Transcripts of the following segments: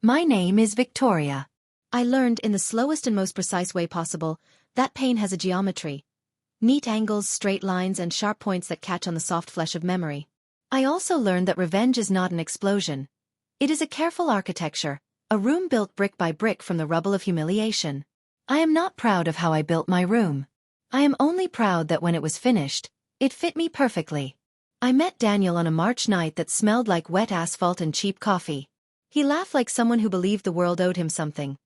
My name is Victoria. I learned in the slowest and most precise way possible that pain has a geometry. Neat angles, straight lines, and sharp points that catch on the soft flesh of memory. I also learned that revenge is not an explosion. It is a careful architecture, a room built brick by brick from the rubble of humiliation. I am not proud of how I built my room. I am only proud that when it was finished, it fit me perfectly. I met Daniel on a March night that smelled like wet asphalt and cheap coffee. He laughed like someone who believed the world owed him something.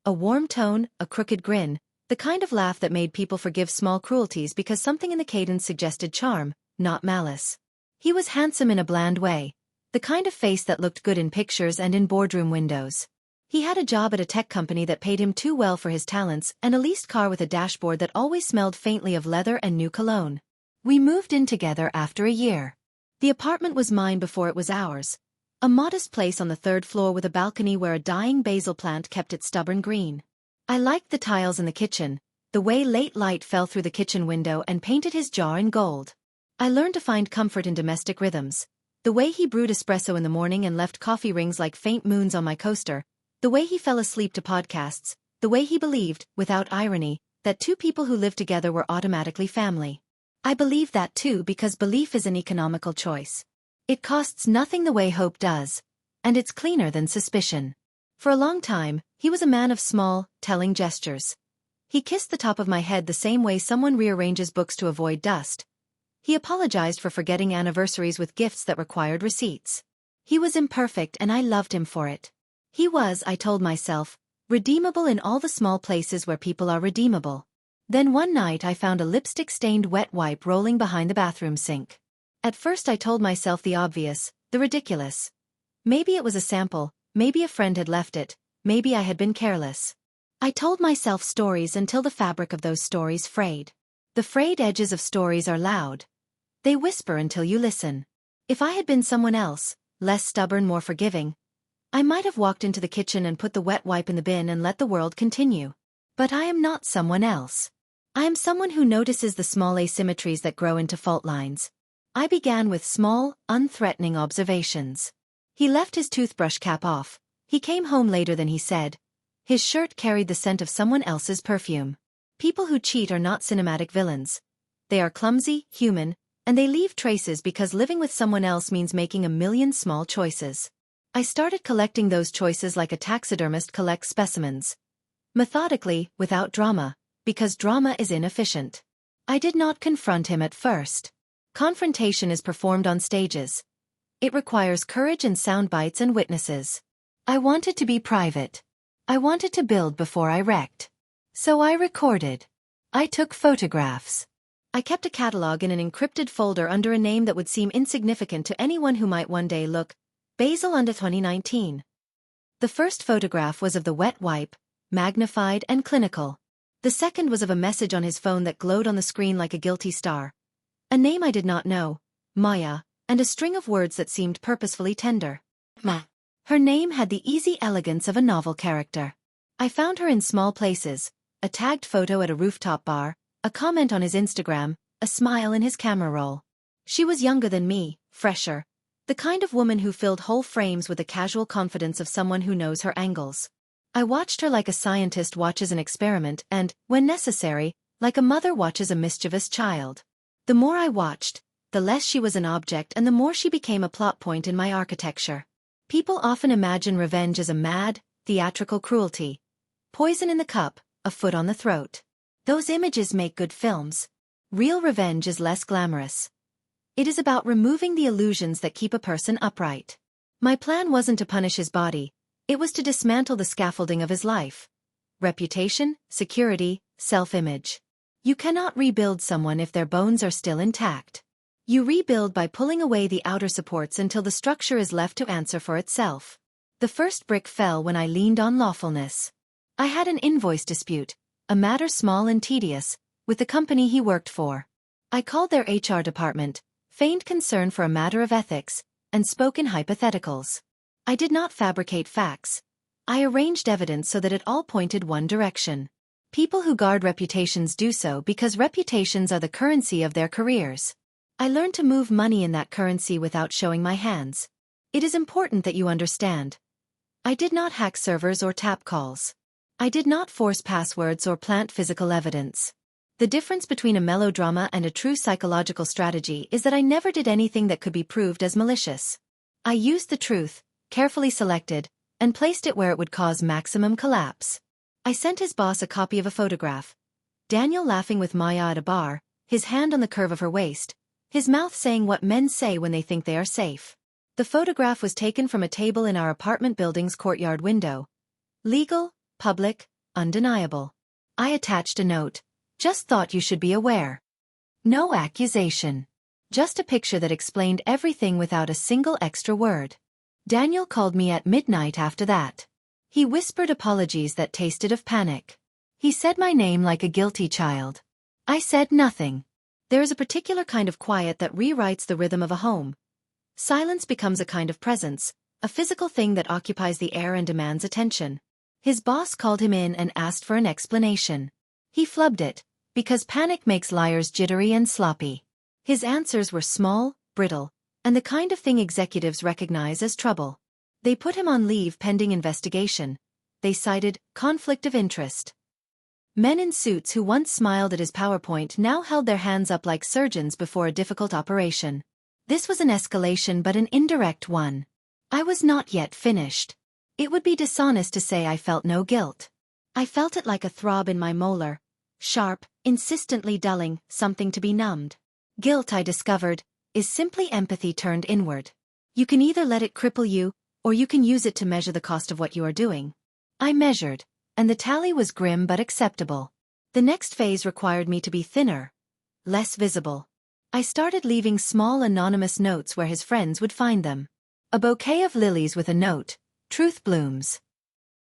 A warm tone, a crooked grin, the kind of laugh that made people forgive small cruelties because something in the cadence suggested charm, not malice. He was handsome in a bland way, the kind of face that looked good in pictures and in boardroom windows. He had a job at a tech company that paid him too well for his talents and a leased car with a dashboard that always smelled faintly of leather and new cologne. We moved in together after a year. The apartment was mine before it was ours. A modest place on the third floor with a balcony where a dying basil plant kept its stubborn green. I liked the tiles in the kitchen, the way late light fell through the kitchen window and painted his jar in gold. I learned to find comfort in domestic rhythms. The way he brewed espresso in the morning and left coffee rings like faint moons on my coaster. The way he fell asleep to podcasts. The way he believed, without irony, that two people who lived together were automatically family. I believe that too because belief is an economical choice. It costs nothing the way hope does, and it's cleaner than suspicion. For a long time, he was a man of small, telling gestures. He kissed the top of my head the same way someone rearranges books to avoid dust. He apologized for forgetting anniversaries with gifts that required receipts. He was imperfect and I loved him for it. He was, I told myself, redeemable in all the small places where people are redeemable. Then one night I found a lipstick-stained wet wipe rolling behind the bathroom sink. At first I told myself the obvious, the ridiculous. Maybe it was a sample, maybe a friend had left it, maybe I had been careless. I told myself stories until the fabric of those stories frayed. The frayed edges of stories are loud. They whisper until you listen. If I had been someone else, less stubborn, more forgiving, I might have walked into the kitchen and put the wet wipe in the bin and let the world continue. But I am not someone else. I am someone who notices the small asymmetries that grow into fault lines. I began with small, unthreatening observations. He left his toothbrush cap off. He came home later than he said. His shirt carried the scent of someone else's perfume. People who cheat are not cinematic villains. They are clumsy, human, and they leave traces because living with someone else means making a million small choices. I started collecting those choices like a taxidermist collects specimens. Methodically, without drama, because drama is inefficient. I did not confront him at first. Confrontation is performed on stages. It requires courage and sound bites and witnesses. I wanted to be private. I wanted to build before I wrecked. So I recorded. I took photographs. I kept a catalog in an encrypted folder under a name that would seem insignificant to anyone who might one day look. Basil under 2019. The first photograph was of the wet wipe, magnified and clinical. The second was of a message on his phone that glowed on the screen like a guilty star. A name I did not know, Maya, and a string of words that seemed purposefully tender. Ma. Her name had the easy elegance of a novel character. I found her in small places, a tagged photo at a rooftop bar, a comment on his Instagram, a smile in his camera roll. She was younger than me, fresher, the kind of woman who filled whole frames with the casual confidence of someone who knows her angles. I watched her like a scientist watches an experiment and, when necessary, like a mother watches a mischievous child. The more I watched, the less she was an object and the more she became a plot point in my architecture. People often imagine revenge as a mad, theatrical cruelty. Poison in the cup, a foot on the throat. Those images make good films. Real revenge is less glamorous. It is about removing the illusions that keep a person upright. My plan wasn't to punish his body, it was to dismantle the scaffolding of his life. Reputation, security, self-image. You cannot rebuild someone if their bones are still intact. You rebuild by pulling away the outer supports until the structure is left to answer for itself. The first brick fell when I leaned on lawfulness. I had an invoice dispute, a matter small and tedious, with the company he worked for. I called their HR department, feigned concern for a matter of ethics, and spoke in hypotheticals. I did not fabricate facts. I arranged evidence so that it all pointed one direction. People who guard reputations do so because reputations are the currency of their careers. I learned to move money in that currency without showing my hands. It is important that you understand. I did not hack servers or tap calls. I did not force passwords or plant physical evidence. The difference between a melodrama and a true psychological strategy is that I never did anything that could be proved as malicious. I used the truth, carefully selected, and placed it where it would cause maximum collapse. I sent his boss a copy of a photograph. Daniel laughing with Maya at a bar, his hand on the curve of her waist, his mouth saying what men say when they think they are safe. The photograph was taken from a table in our apartment building's courtyard window. Legal, public, undeniable. I attached a note. Just thought you should be aware. No accusation. Just a picture that explained everything without a single extra word. Daniel called me at midnight after that. He whispered apologies that tasted of panic. He said my name like a guilty child. I said nothing. There is a particular kind of quiet that rewrites the rhythm of a home. Silence becomes a kind of presence, a physical thing that occupies the air and demands attention. His boss called him in and asked for an explanation. He flubbed it, because panic makes liars jittery and sloppy. His answers were small, brittle, and the kind of thing executives recognize as trouble. They put him on leave pending investigation. They cited conflict of interest. Men in suits who once smiled at his PowerPoint now held their hands up like surgeons before a difficult operation. This was an escalation but an indirect one. I was not yet finished. It would be dishonest to say I felt no guilt. I felt it like a throb in my molar, sharp, insistently dulling, something to be numbed. Guilt, I discovered, is simply empathy turned inward. You can either let it cripple you, or you can use it to measure the cost of what you are doing. I measured, and the tally was grim but acceptable. The next phase required me to be thinner, less visible. I started leaving small anonymous notes where his friends would find them. A bouquet of lilies with a note, "Truth blooms."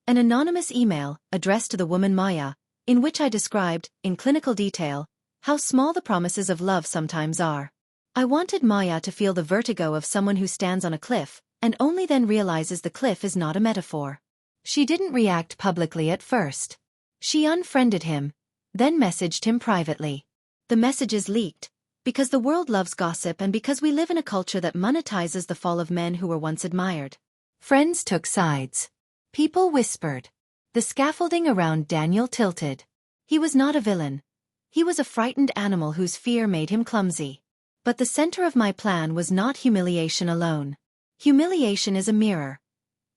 An anonymous email, addressed to the woman Maya, in which I described, in clinical detail, how small the promises of love sometimes are. I wanted Maya to feel the vertigo of someone who stands on a cliff, and only then realizes the cliff is not a metaphor. She didn't react publicly at first. She unfriended him, then messaged him privately. The messages leaked, because the world loves gossip and because we live in a culture that monetizes the fall of men who were once admired. Friends took sides. People whispered. The scaffolding around Daniel tilted. He was not a villain. He was a frightened animal whose fear made him clumsy. But the center of my plan was not humiliation alone. Humiliation is a mirror.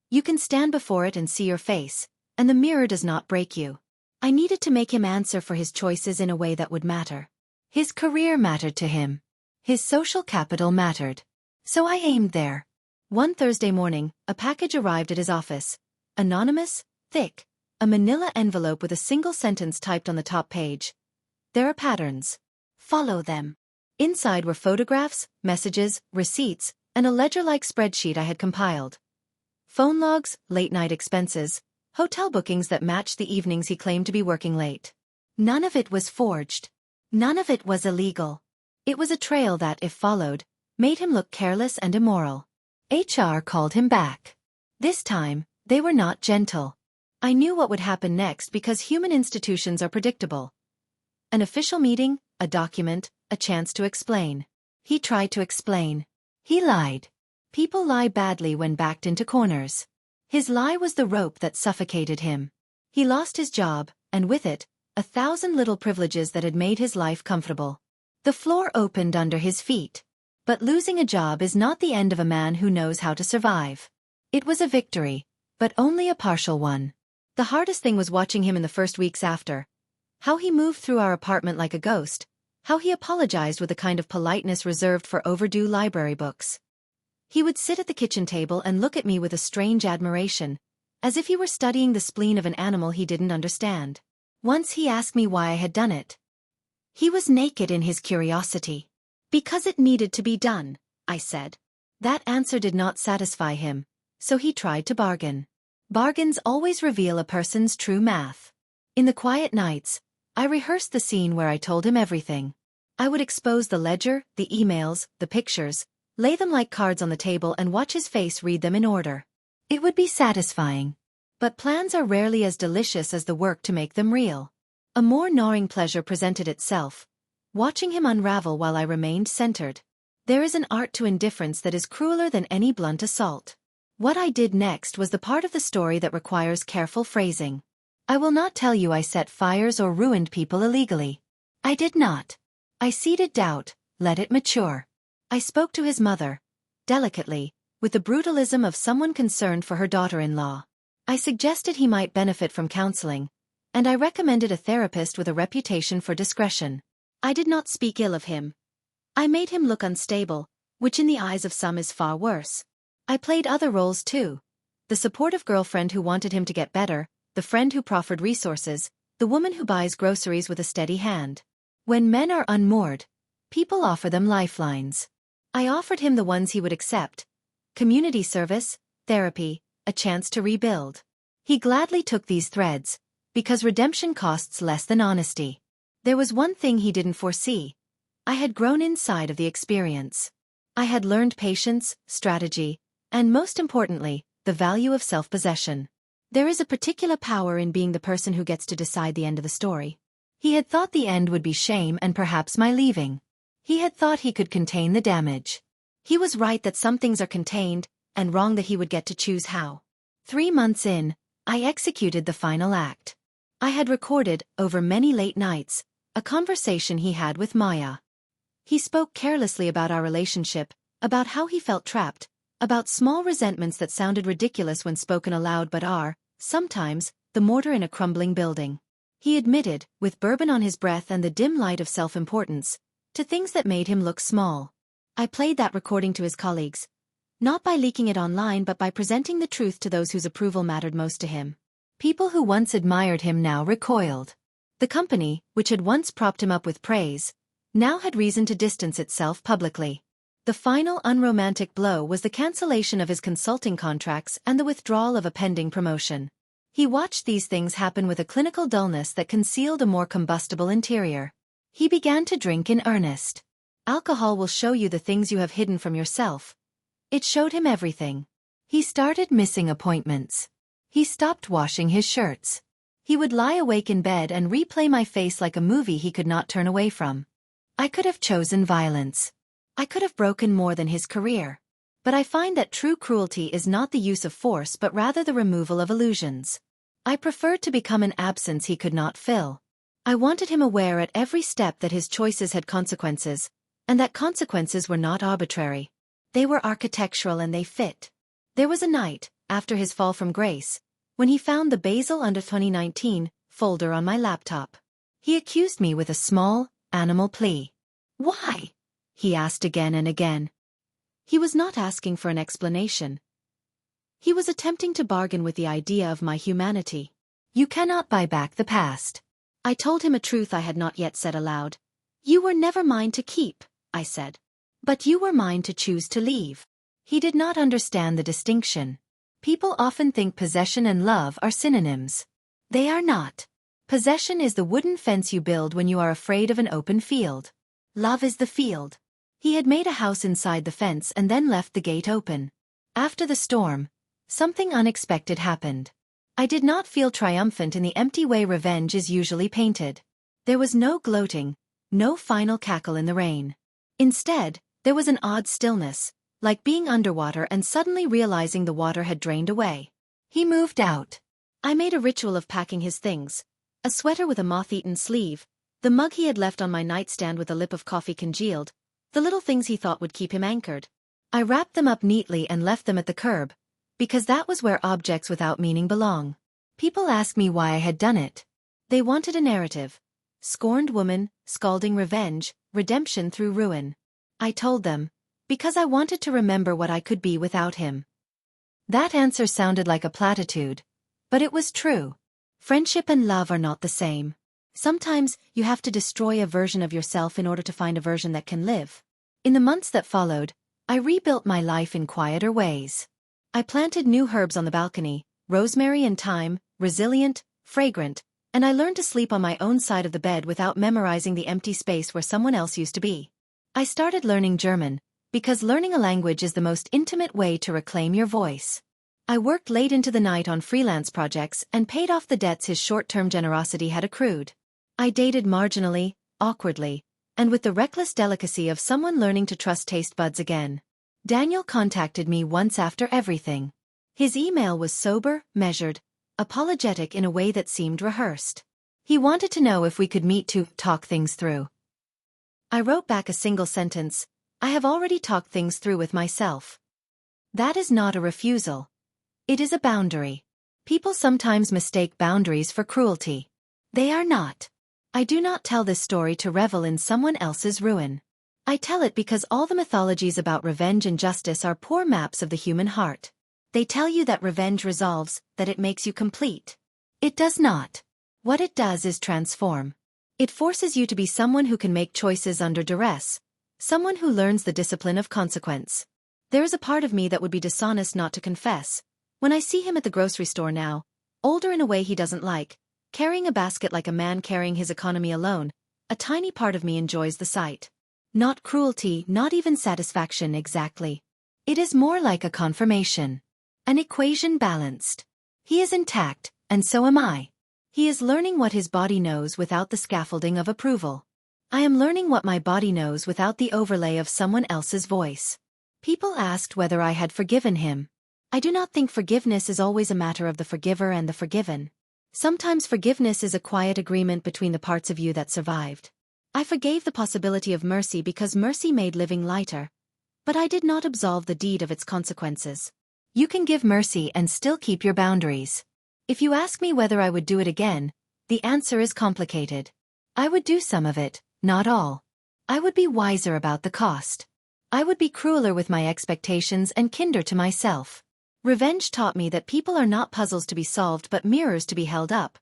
You can stand before it and see your face, and the mirror does not break you. I needed to make him answer for his choices in a way that would matter. His career mattered to him. His social capital mattered. So I aimed there. One Thursday morning, a package arrived at his office. Anonymous, thick, a manila envelope with a single sentence typed on the top page. There are patterns. Follow them. Inside were photographs, messages, receipts, and a ledger-like spreadsheet I had compiled. Phone logs, late-night expenses, hotel bookings that matched the evenings he claimed to be working late. None of it was forged. None of it was illegal. It was a trail that, if followed, made him look careless and immoral. HR called him back. This time, they were not gentle. I knew what would happen next because human institutions are predictable. An official meeting, a document, a chance to explain. He tried to explain. He lied. People lie badly when backed into corners. His lie was the rope that suffocated him. He lost his job, and with it, 1,000 little privileges that had made his life comfortable. The floor opened under his feet. But losing a job is not the end of a man who knows how to survive. It was a victory, but only a partial one. The hardest thing was watching him in the first weeks after. How he moved through our apartment like a ghost. How he apologized with a kind of politeness reserved for overdue library books. He would sit at the kitchen table and look at me with a strange admiration, as if he were studying the spleen of an animal he didn't understand. Once he asked me why I had done it. He was naked in his curiosity. Because it needed to be done, I said. That answer did not satisfy him, so he tried to bargain. Bargains always reveal a person's true math. In the quiet nights, I rehearsed the scene where I told him everything. I would expose the ledger, the emails, the pictures, lay them like cards on the table and watch his face read them in order. It would be satisfying. But plans are rarely as delicious as the work to make them real. A more gnawing pleasure presented itself, watching him unravel while I remained centered. There is an art to indifference that is crueler than any blunt assault. What I did next was the part of the story that requires careful phrasing. I will not tell you I set fires or ruined people illegally. I did not. I seeded doubt, let it mature. I spoke to his mother, delicately, with the brutalism of someone concerned for her daughter-in-law. I suggested he might benefit from counseling, and I recommended a therapist with a reputation for discretion. I did not speak ill of him. I made him look unstable, which in the eyes of some is far worse. I played other roles too. The supportive girlfriend who wanted him to get better, the friend who proffered resources, the woman who buys groceries with a steady hand. When men are unmoored, people offer them lifelines. I offered him the ones he would accept: community service, therapy, a chance to rebuild. He gladly took these threads, because redemption costs less than honesty. There was one thing he didn't foresee. I had grown inside of the experience. I had learned patience, strategy, and most importantly, the value of self-possession. There is a particular power in being the person who gets to decide the end of the story. He had thought the end would be shame and perhaps my leaving. He had thought he could contain the damage. He was right that some things are contained, and wrong that he would get to choose how. 3 months in, I executed the final act. I had recorded, over many late nights, a conversation he had with Maya. He spoke carelessly about our relationship, about how he felt trapped, about small resentments that sounded ridiculous when spoken aloud but are, sometimes, the mortar in a crumbling building. He admitted, with bourbon on his breath and the dim light of self-importance, to things that made him look small. I played that recording to his colleagues, not by leaking it online but by presenting the truth to those whose approval mattered most to him. People who once admired him now recoiled. The company, which had once propped him up with praise, now had reason to distance itself publicly. The final unromantic blow was the cancellation of his consulting contracts and the withdrawal of a pending promotion. He watched these things happen with a clinical dullness that concealed a more combustible interior. He began to drink in earnest. Alcohol will show you the things you have hidden from yourself. It showed him everything. He started missing appointments. He stopped washing his shirts. He would lie awake in bed and replay my face like a movie he could not turn away from. I could have chosen violence. I could have broken more than his career. But I find that true cruelty is not the use of force but rather the removal of illusions. I preferred to become an absence he could not fill. I wanted him aware at every step that his choices had consequences, and that consequences were not arbitrary. They were architectural and they fit. There was a night, after his fall from grace, when he found the Basil under 2019 folder on my laptop. He accused me with a small, animal plea. Why? He asked again and again. He was not asking for an explanation. He was attempting to bargain with the idea of my humanity. You cannot buy back the past. I told him a truth I had not yet said aloud. You were never mine to keep, I said. But you were mine to choose to leave. He did not understand the distinction. People often think possession and love are synonyms. They are not. Possession is the wooden fence you build when you are afraid of an open field. Love is the field. He had made a house inside the fence and then left the gate open. After the storm, something unexpected happened. I did not feel triumphant in the empty way revenge is usually painted. There was no gloating, no final cackle in the rain. Instead, there was an odd stillness, like being underwater and suddenly realizing the water had drained away. He moved out. I made a ritual of packing his things. A sweater with a moth-eaten sleeve, the mug he had left on my nightstand with a lip of coffee congealed, the little things he thought would keep him anchored. I wrapped them up neatly and left them at the curb, because that was where objects without meaning belong. People asked me why I had done it. They wanted a narrative. Scorned woman, scalding revenge, redemption through ruin. I told them, because I wanted to remember what I could be without him. That answer sounded like a platitude, but it was true. Friendship and love are not the same. Sometimes you have to destroy a version of yourself in order to find a version that can live. In the months that followed, I rebuilt my life in quieter ways. I planted new herbs on the balcony, rosemary and thyme, resilient, fragrant, and I learned to sleep on my own side of the bed without memorizing the empty space where someone else used to be. I started learning German, because learning a language is the most intimate way to reclaim your voice. I worked late into the night on freelance projects and paid off the debts his short-term generosity had accrued. I dated marginally, awkwardly, and with the reckless delicacy of someone learning to trust taste buds again. Daniel contacted me once after everything. His email was sober, measured, apologetic in a way that seemed rehearsed. He wanted to know if we could meet to talk things through. I wrote back a single sentence: I have already talked things through with myself. That is not a refusal. It is a boundary. People sometimes mistake boundaries for cruelty. They are not. I do not tell this story to revel in someone else's ruin. I tell it because all the mythologies about revenge and justice are poor maps of the human heart. They tell you that revenge resolves, that it makes you complete. It does not. What it does is transform. It forces you to be someone who can make choices under duress, someone who learns the discipline of consequence. There is a part of me that would be dishonest not to confess. When I see him at the grocery store now, older in a way he doesn't like, carrying a basket like a man carrying his economy alone, a tiny part of me enjoys the sight. Not cruelty, not even satisfaction exactly. It is more like a confirmation. An equation balanced. He is intact, and so am I. He is learning what his body knows without the scaffolding of approval. I am learning what my body knows without the overlay of someone else's voice. People asked whether I had forgiven him. I do not think forgiveness is always a matter of the forgiver and the forgiven. Sometimes forgiveness is a quiet agreement between the parts of you that survived. I forgave the possibility of mercy because mercy made living lighter. But I did not absolve the deed of its consequences. You can give mercy and still keep your boundaries. If you ask me whether I would do it again, the answer is complicated. I would do some of it, not all. I would be wiser about the cost. I would be crueler with my expectations and kinder to myself. Revenge taught me that people are not puzzles to be solved but mirrors to be held up.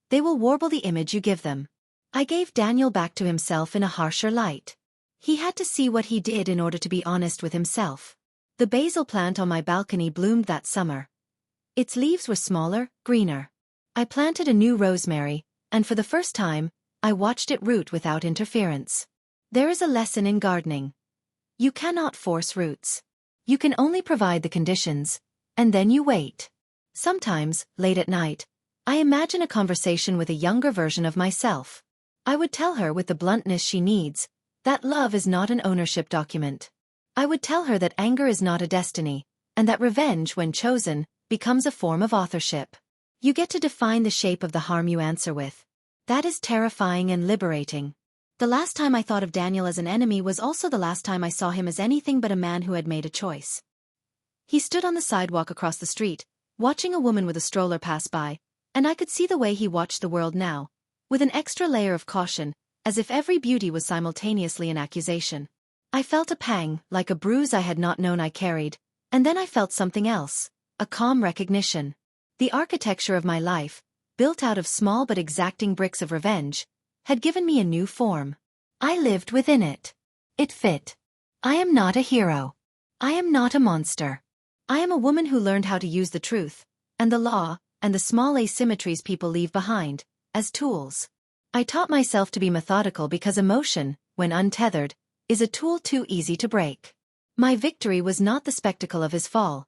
They will warble the image you give them. I gave Daniel back to himself in a harsher light. He had to see what he did in order to be honest with himself. The basil plant on my balcony bloomed that summer. Its leaves were smaller, greener. I planted a new rosemary, and for the first time, I watched it root without interference. There is a lesson in gardening. You cannot force roots. You can only provide the conditions, and then you wait. Sometimes, late at night, I imagine a conversation with a younger version of myself. I would tell her with the bluntness she needs, that love is not an ownership document. I would tell her that anger is not a destiny, and that revenge, when chosen, becomes a form of authorship. You get to define the shape of the harm you answer with. That is terrifying and liberating. The last time I thought of Daniel as an enemy was also the last time I saw him as anything but a man who had made a choice. He stood on the sidewalk across the street, watching a woman with a stroller pass by, and I could see the way he watched the world now, with an extra layer of caution, as if every beauty was simultaneously an accusation. I felt a pang, like a bruise I had not known I carried, and then I felt something else, a calm recognition. The architecture of my life, built out of small but exacting bricks of revenge, had given me a new form. I lived within it. It fit. I am not a hero. I am not a monster. I am a woman who learned how to use the truth, and the law, and the small asymmetries people leave behind, as tools. I taught myself to be methodical because emotion, when untethered, is a tool too easy to break. My victory was not the spectacle of his fall.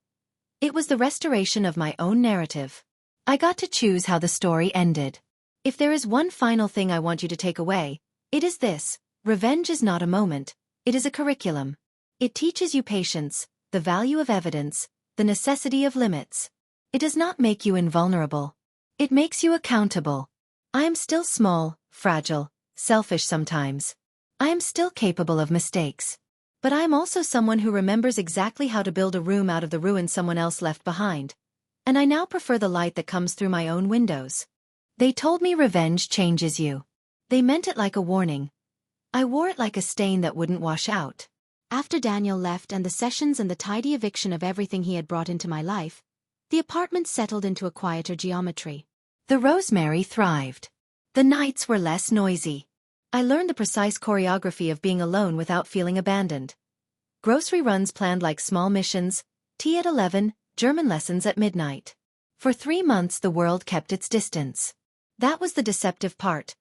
It was the restoration of my own narrative. I got to choose how the story ended. If there is one final thing I want you to take away, it is this: revenge is not a moment, it is a curriculum. It teaches you patience, the value of evidence, the necessity of limits. It does not make you invulnerable. It makes you accountable. I am still small, fragile, selfish sometimes. I am still capable of mistakes. But I am also someone who remembers exactly how to build a room out of the ruin someone else left behind. And I now prefer the light that comes through my own windows. They told me revenge changes you. They meant it like a warning. I wore it like a stain that wouldn't wash out. After Daniel left and the sessions and the tidy eviction of everything he had brought into my life, the apartment settled into a quieter geometry. The rosemary thrived. The nights were less noisy. I learned the precise choreography of being alone without feeling abandoned. Grocery runs planned like small missions, tea at 11, German lessons at midnight. For 3 months the world kept its distance. That was the deceptive part.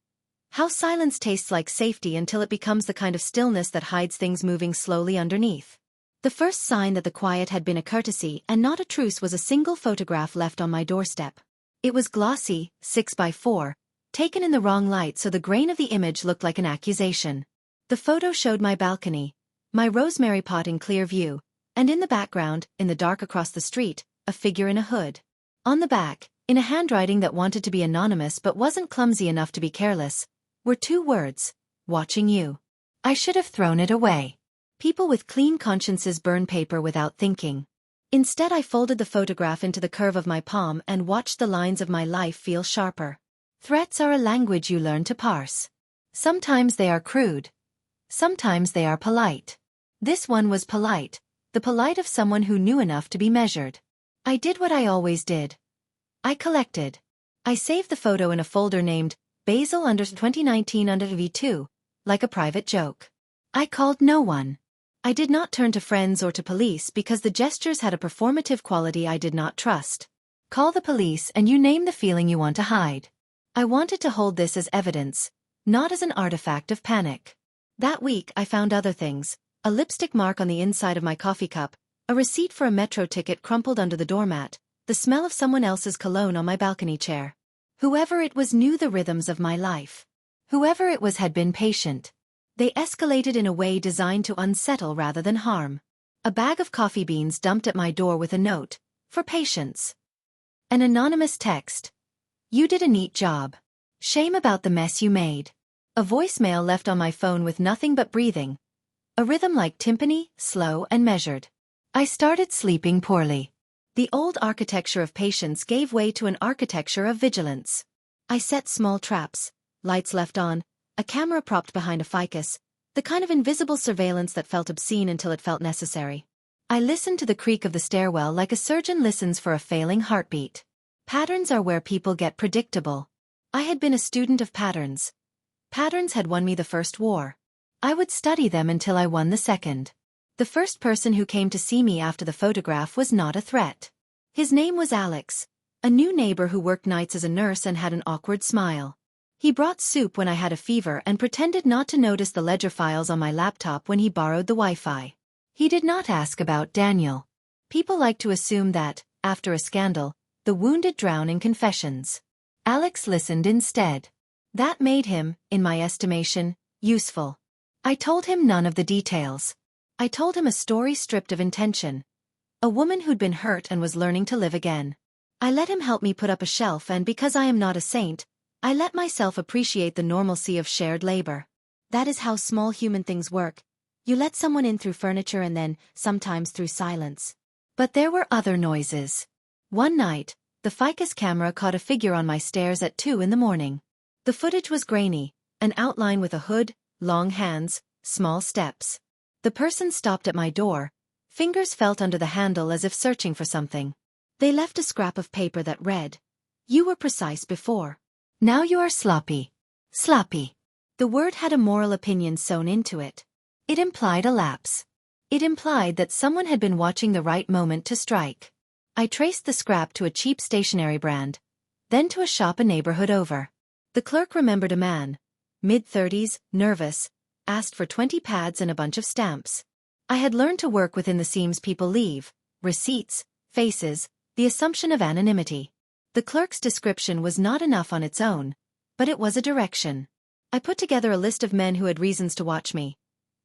How silence tastes like safety until it becomes the kind of stillness that hides things moving slowly underneath. The first sign that the quiet had been a courtesy and not a truce was a single photograph left on my doorstep. It was glossy, 6x4, taken in the wrong light so the grain of the image looked like an accusation. The photo showed my balcony, my rosemary pot in clear view, and in the background, in the dark across the street, a figure in a hood. On the back, in a handwriting that wanted to be anonymous but wasn't clumsy enough to be careless, were 2 words, watching you. I should have thrown it away. People with clean consciences burn paper without thinking. Instead, I folded the photograph into the curve of my palm and watched the lines of my life feel sharper. Threats are a language you learn to parse. Sometimes they are crude. Sometimes they are polite. This one was polite, the polite of someone who knew enough to be measured. I did what I always did. I collected. I saved the photo in a folder named Basil under 2019 under V2, like a private joke. I called no one. I did not turn to friends or to police because the gestures had a performative quality I did not trust. Call the police and you name the feeling you want to hide. I wanted to hold this as evidence, not as an artifact of panic. That week I found other things, a lipstick mark on the inside of my coffee cup, a receipt for a metro ticket crumpled under the doormat, the smell of someone else's cologne on my balcony chair. Whoever it was knew the rhythms of my life. Whoever it was had been patient. They escalated in a way designed to unsettle rather than harm. A bag of coffee beans dumped at my door with a note, for patience. An anonymous text. You did a neat job. Shame about the mess you made. A voicemail left on my phone with nothing but breathing. A rhythm like timpani, slow and measured. I started sleeping poorly. The old architecture of patience gave way to an architecture of vigilance. I set small traps, lights left on, a camera propped behind a ficus, the kind of invisible surveillance that felt obscene until it felt necessary. I listened to the creak of the stairwell like a surgeon listens for a failing heartbeat. Patterns are where people get predictable. I had been a student of patterns. Patterns had won me the first war. I would study them until I won the second. The first person who came to see me after the photograph was not a threat. His name was Alex, a new neighbor who worked nights as a nurse and had an awkward smile. He brought soup when I had a fever and pretended not to notice the ledger files on my laptop when he borrowed the Wi-Fi. He did not ask about Daniel. People like to assume that, after a scandal, the wounded drown in confessions. Alex listened instead. That made him, in my estimation, useful. I told him none of the details. I told him a story stripped of intention. A woman who'd been hurt and was learning to live again. I let him help me put up a shelf, and because I am not a saint, I let myself appreciate the normalcy of shared labor. That is how small human things work. You let someone in through furniture and then, sometimes through silence. But there were other noises. One night, the ficus camera caught a figure on my stairs at 2 in the morning. The footage was grainy, an outline with a hood, long hands, small steps. The person stopped at my door. Fingers felt under the handle as if searching for something. They left a scrap of paper that read, "You were precise before. Now you are sloppy." Sloppy. The word had a moral opinion sewn into it. It implied a lapse. It implied that someone had been watching the right moment to strike. I traced the scrap to a cheap stationery brand, then to a shop a neighborhood over. The clerk remembered a man, mid-30s, nervous, asked for 20 pads and a bunch of stamps. I had learned to work within the seams people leave, receipts, faces, the assumption of anonymity. The clerk's description was not enough on its own, but it was a direction. I put together a list of men who had reasons to watch me.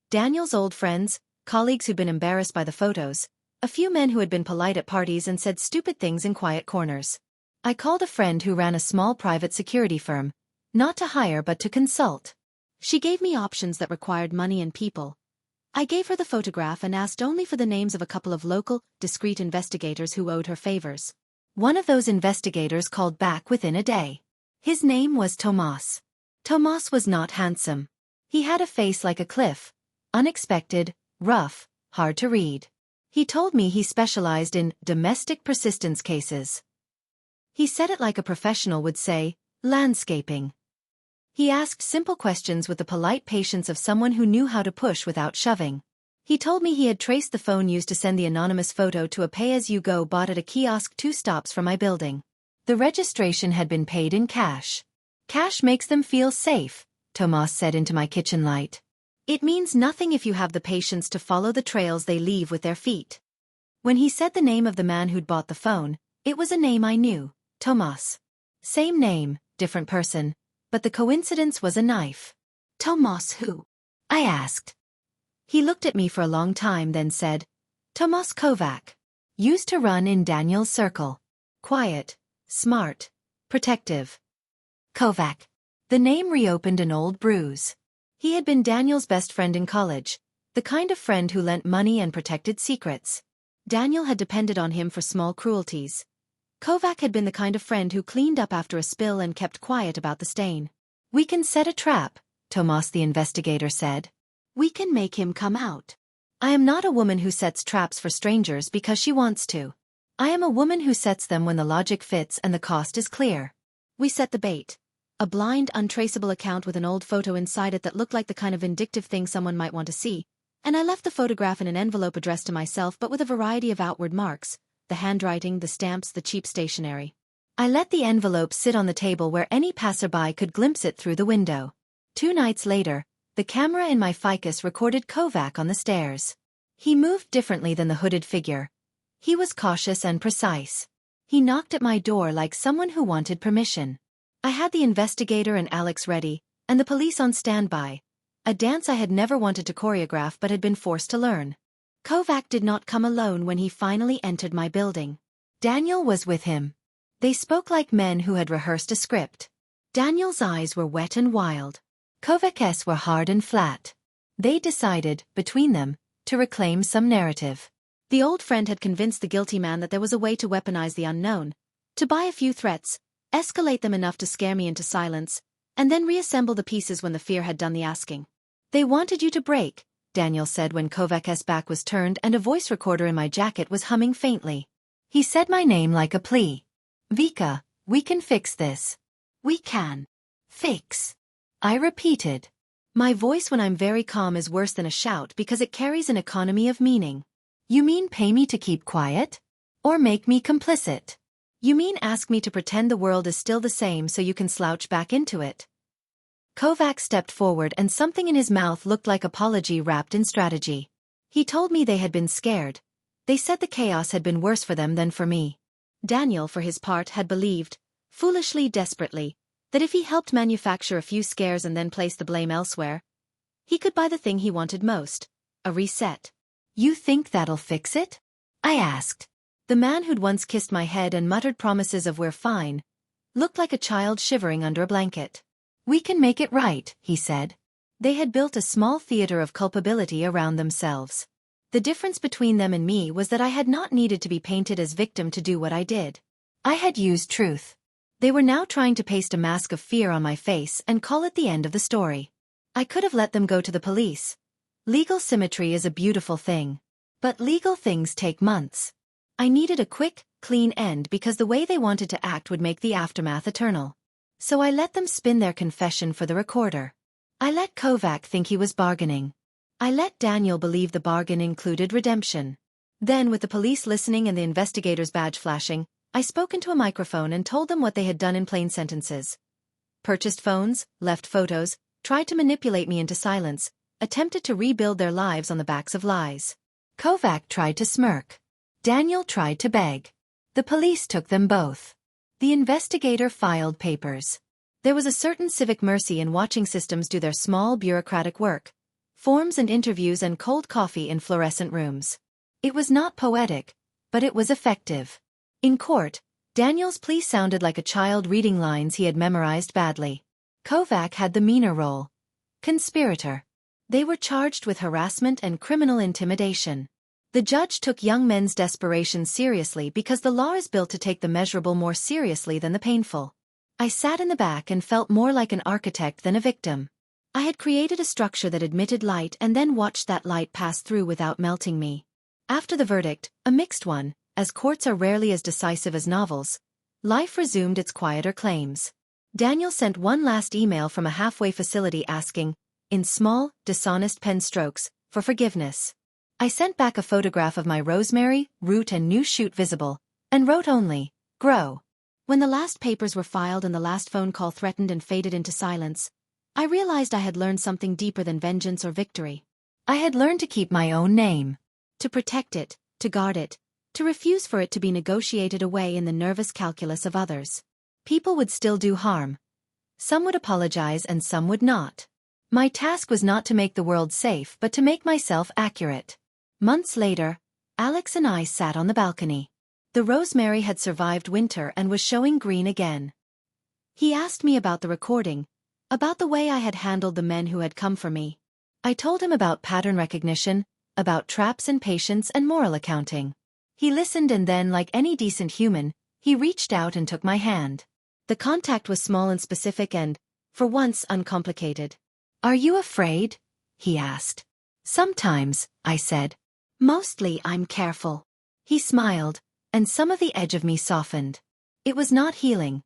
Daniel's old friends, colleagues who'd been embarrassed by the photos, a few men who had been polite at parties and said stupid things in quiet corners. I called a friend who ran a small private security firm, not to hire but to consult. She gave me options that required money and people. I gave her the photograph and asked only for the names of a couple of local, discreet investigators who owed her favors. One of those investigators called back within a day. His name was Tomas. Tomas was not handsome. He had a face like a cliff, unexpected, rough, hard to read. He told me he specialized in domestic persistence cases. He said it like a professional would say, landscaping. He asked simple questions with the polite patience of someone who knew how to push without shoving. He told me he had traced the phone used to send the anonymous photo to a pay-as-you-go bought at a kiosk 2 stops from my building. The registration had been paid in cash. Cash makes them feel safe, Tomas said into my kitchen light. It means nothing if you have the patience to follow the trails they leave with their feet. When he said the name of the man who'd bought the phone, it was a name I knew, Tomas. Same name, different person, but the coincidence was a knife. Tomas who? I asked. He looked at me for a long time then said, Tomas Kovac. Used to run in Daniel's circle. Quiet, smart, protective. Kovac. The name reopened an old bruise. He had been Daniel's best friend in college, the kind of friend who lent money and protected secrets. Daniel had depended on him for small cruelties. Kovac had been the kind of friend who cleaned up after a spill and kept quiet about the stain. "We can set a trap," Tomas the investigator said. "We can make him come out. I am not a woman who sets traps for strangers because she wants to. I am a woman who sets them when the logic fits and the cost is clear." We set the bait. A blind, untraceable account with an old photo inside it that looked like the kind of vindictive thing someone might want to see, and I left the photograph in an envelope addressed to myself but with a variety of outward marks, the handwriting, the stamps, the cheap stationery. I let the envelope sit on the table where any passerby could glimpse it through the window. 2 nights later, the camera in my ficus recorded Kovac on the stairs. He moved differently than the hooded figure. He was cautious and precise. He knocked at my door like someone who wanted permission. I had the investigator and Alex ready, and the police on standby, a dance I had never wanted to choreograph but had been forced to learn. Kovac did not come alone when he finally entered my building. Daniel was with him. They spoke like men who had rehearsed a script. Daniel's eyes were wet and wild. Kovac's were hard and flat. They decided, between them, to reclaim some narrative. The old friend had convinced the guilty man that there was a way to weaponize the unknown, to buy a few threats, escalate them enough to scare me into silence, and then reassemble the pieces when the fear had done the asking. "They wanted you to break," Daniel said when Kovac's back was turned and a voice recorder in my jacket was humming faintly. He said my name like a plea. "Vika, we can fix this." "We can. Fix." I repeated. My voice when I'm very calm is worse than a shout because it carries an economy of meaning. "You mean pay me to keep quiet? Or make me complicit? You mean ask me to pretend the world is still the same so you can slouch back into it?" Kovac stepped forward and something in his mouth looked like apology wrapped in strategy. He told me they had been scared. They said the chaos had been worse for them than for me. Daniel, for his part, had believed, foolishly, desperately, that if he helped manufacture a few scares and then place the blame elsewhere, he could buy the thing he wanted most, a reset. "You think that'll fix it?" I asked. The man who'd once kissed my head and muttered promises of "we're fine" looked like a child shivering under a blanket. "We can make it right," he said. They had built a small theater of culpability around themselves. The difference between them and me was that I had not needed to be painted as victim to do what I did. I had used truth. They were now trying to paste a mask of fear on my face and call it the end of the story. I could have let them go to the police. Legal symmetry is a beautiful thing. But legal things take months. I needed a quick, clean end because the way they wanted to act would make the aftermath eternal. So I let them spin their confession for the recorder. I let Kovac think he was bargaining. I let Daniel believe the bargain included redemption. Then, with the police listening and the investigator's badge flashing, I spoke into a microphone and told them what they had done in plain sentences. Purchased phones, left photos, tried to manipulate me into silence, attempted to rebuild their lives on the backs of lies. Kovac tried to smirk. Daniel tried to beg. The police took them both. The investigator filed papers. There was a certain civic mercy in watching systems do their small bureaucratic work. Forms and interviews and cold coffee in fluorescent rooms. It was not poetic, but it was effective. In court, Daniel's plea sounded like a child reading lines he had memorized badly. Kovac had the meaner role. Conspirator. They were charged with harassment and criminal intimidation. The judge took young men's desperation seriously because the law is built to take the measurable more seriously than the painful. I sat in the back and felt more like an architect than a victim. I had created a structure that admitted light and then watched that light pass through without melting me. After the verdict, a mixed one, as courts are rarely as decisive as novels, life resumed its quieter claims. Daniel sent one last email from a halfway facility asking, in small, dishonest pen strokes, for forgiveness. I sent back a photograph of my rosemary, root and new shoot visible, and wrote only, "Grow." When the last papers were filed and the last phone call threatened and faded into silence, I realized I had learned something deeper than vengeance or victory. I had learned to keep my own name. To protect it, to guard it, to refuse for it to be negotiated away in the nervous calculus of others. People would still do harm. Some would apologize and some would not. My task was not to make the world safe but to make myself accurate. Months later, Alex and I sat on the balcony. The rosemary had survived winter and was showing green again. He asked me about the recording, about the way I had handled the men who had come for me. I told him about pattern recognition, about traps and patience and moral accounting. He listened and then, like any decent human, he reached out and took my hand. The contact was small and specific and, for once, uncomplicated. "Are you afraid?" he asked. "Sometimes," I said. "Mostly I'm careful." He smiled, and some of the edge of me softened. It was not healing.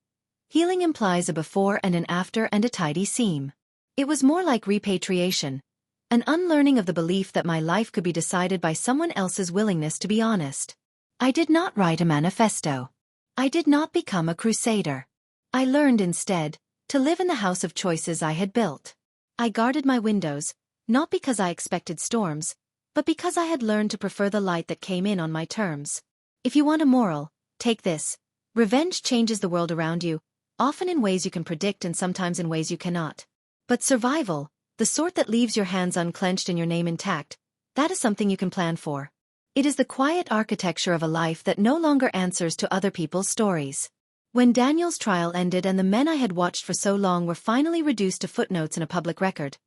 Healing implies a before and an after and a tidy seam. It was more like repatriation, an unlearning of the belief that my life could be decided by someone else's willingness to be honest. I did not write a manifesto. I did not become a crusader. I learned instead to live in the house of choices I had built. I guarded my windows, not because I expected storms, but because I had learned to prefer the light that came in on my terms. If you want a moral, take this. Revenge changes the world around you, often in ways you can predict and sometimes in ways you cannot. But survival, the sort that leaves your hands unclenched and your name intact, that is something you can plan for. It is the quiet architecture of a life that no longer answers to other people's stories. When Daniel's trial ended and the men I had watched for so long were finally reduced to footnotes in a public record,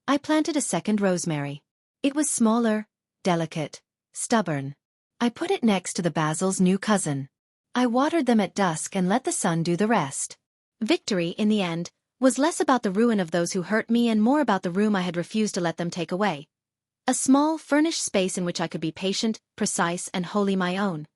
I planted a second rosemary. It was smaller, delicate, stubborn. I put it next to the basil's new cousin. I watered them at dusk and let the sun do the rest. Victory, in the end, was less about the ruin of those who hurt me and more about the room I had refused to let them take away. A small, furnished space in which I could be patient, precise, and wholly my own.